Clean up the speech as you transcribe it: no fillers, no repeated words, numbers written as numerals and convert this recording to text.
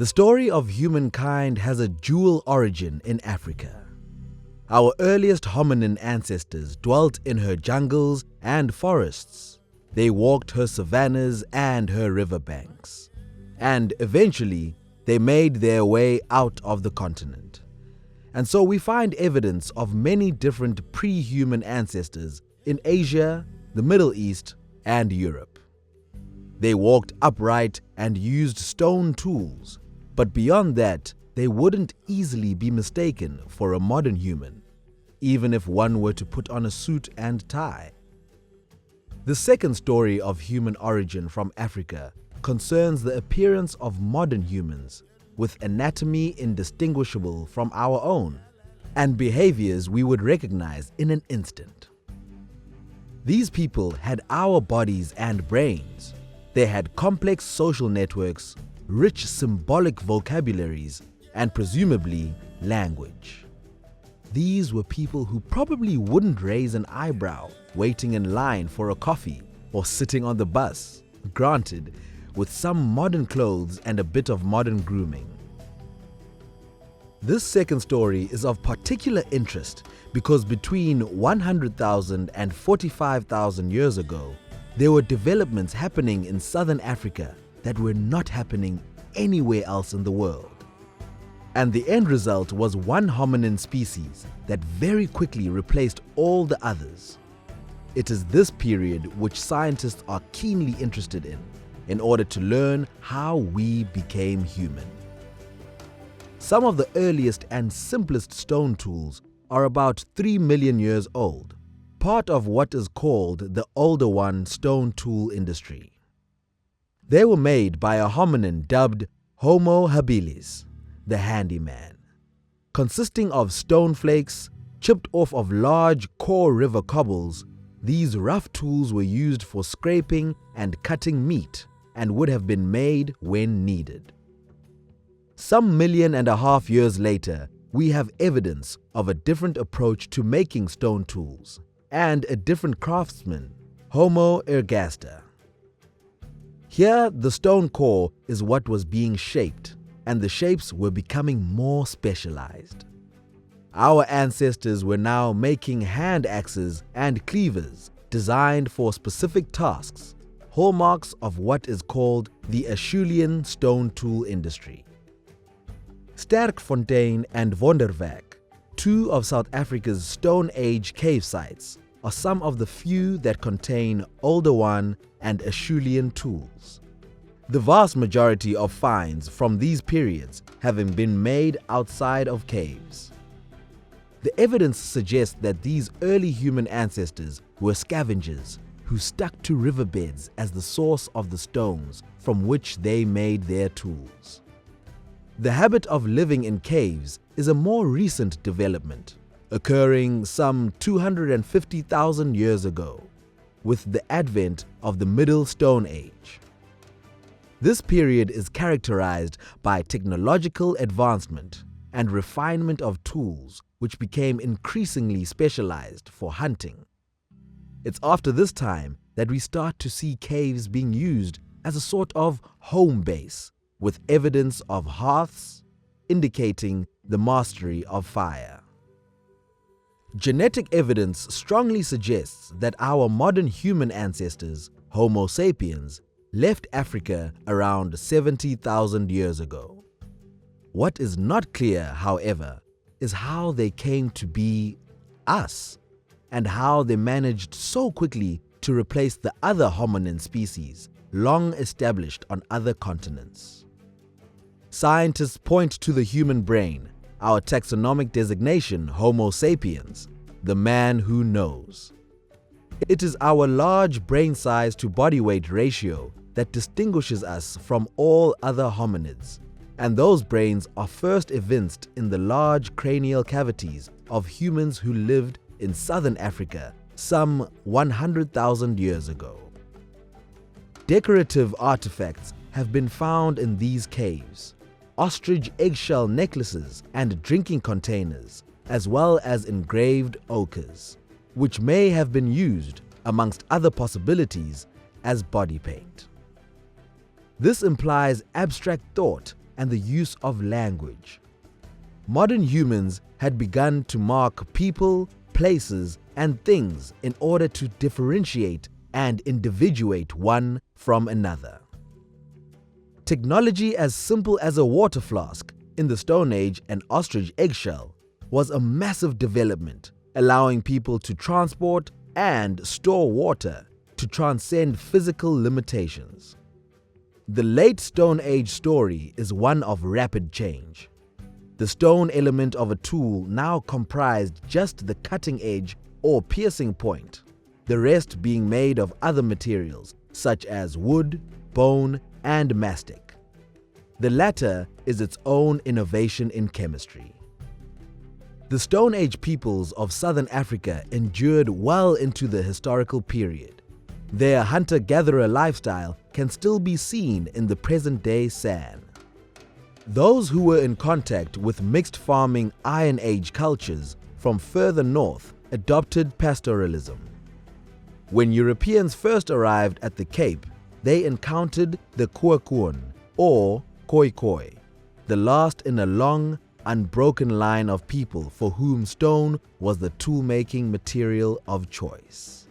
The story of humankind has a dual origin in Africa. Our earliest hominin ancestors dwelt in her jungles and forests. They walked her savannas and her riverbanks. And eventually, they made their way out of the continent. And so we find evidence of many different pre-human ancestors in Asia, the Middle East, and Europe. They walked upright and used stone tools, but beyond that, they wouldn't easily be mistaken for a modern human, even if one were to put on a suit and tie. The second story of human origin from Africa concerns the appearance of modern humans with anatomy indistinguishable from our own and behaviors we would recognize in an instant. These people had our bodies and brains. They had complex social networks, rich symbolic vocabularies, and presumably language. These were people who probably wouldn't raise an eyebrow waiting in line for a coffee or sitting on the bus, granted, with some modern clothes and a bit of modern grooming. This second story is of particular interest because between 100,000 and 45,000 years ago, there were developments happening in southern Africa that were not happening anywhere else in the world. And the end result was one hominin species that very quickly replaced all the others. It is this period which scientists are keenly interested in order to learn how we became human. Some of the earliest and simplest stone tools are about 3 million years old, part of what is called the older one stone tool industry. They were made by a hominin dubbed Homo habilis, the handyman, consisting of stone flakes chipped off of large core river cobbles. These rough tools were used for scraping and cutting meat and would have been made when needed. Some 1.5 million years later, we have evidence of a different approach to making stone tools and a different craftsman, Homo ergaster. Here, the stone core is what was being shaped, and the shapes were becoming more specialized. Our ancestors were now making hand axes and cleavers designed for specific tasks, hallmarks of what is called the Acheulean stone tool industry. Sterkfontein and Wonderwerk, two of South Africa's Stone Age cave sites, are some of the few that contain older one and Acheulean tools. The vast majority of finds from these periods having been made outside of caves. The evidence suggests that these early human ancestors were scavengers who stuck to riverbeds as the source of the stones from which they made their tools. The habit of living in caves is a more recent development, occurring some 250,000 years ago, with the advent of the Middle Stone Age. This period is characterized by technological advancement and refinement of tools which became increasingly specialized for hunting. It's after this time that we start to see caves being used as a sort of home base, with evidence of hearths indicating the mastery of fire. Genetic evidence strongly suggests that our modern human ancestors, Homo sapiens, left Africa around 70,000 years ago. What is not clear, however, is how they came to be us and how they managed so quickly to replace the other hominin species long established on other continents. Scientists point to the human brain, our taxonomic designation Homo sapiens, the man who knows. It is our large brain size to body weight ratio that distinguishes us from all other hominids, and those brains are first evinced in the large cranial cavities of humans who lived in southern Africa some 100,000 years ago. Decorative artifacts have been found in these caves: ostrich eggshell necklaces and drinking containers, as well as engraved ochres, which may have been used, amongst other possibilities, as body paint. This implies abstract thought and the use of language. Modern humans had begun to mark people, places, and things in order to differentiate and individuate one from another. Technology as simple as a water flask, in the Stone Age an ostrich eggshell, was a massive development, allowing people to transport and store water to transcend physical limitations. The late Stone Age story is one of rapid change. The stone element of a tool now comprised just the cutting edge or piercing point, the rest being made of other materials such as wood, bone, and mastic. The latter is its own innovation in chemistry. The Stone Age peoples of southern Africa endured well into the historical period. Their hunter-gatherer lifestyle can still be seen in the present-day San. Those who were in contact with mixed farming Iron Age cultures from further north adopted pastoralism. When Europeans first arrived at the Cape, they encountered the Kuakuan or Khoikhoi, the last in a long, unbroken line of people for whom stone was the tool-making material of choice.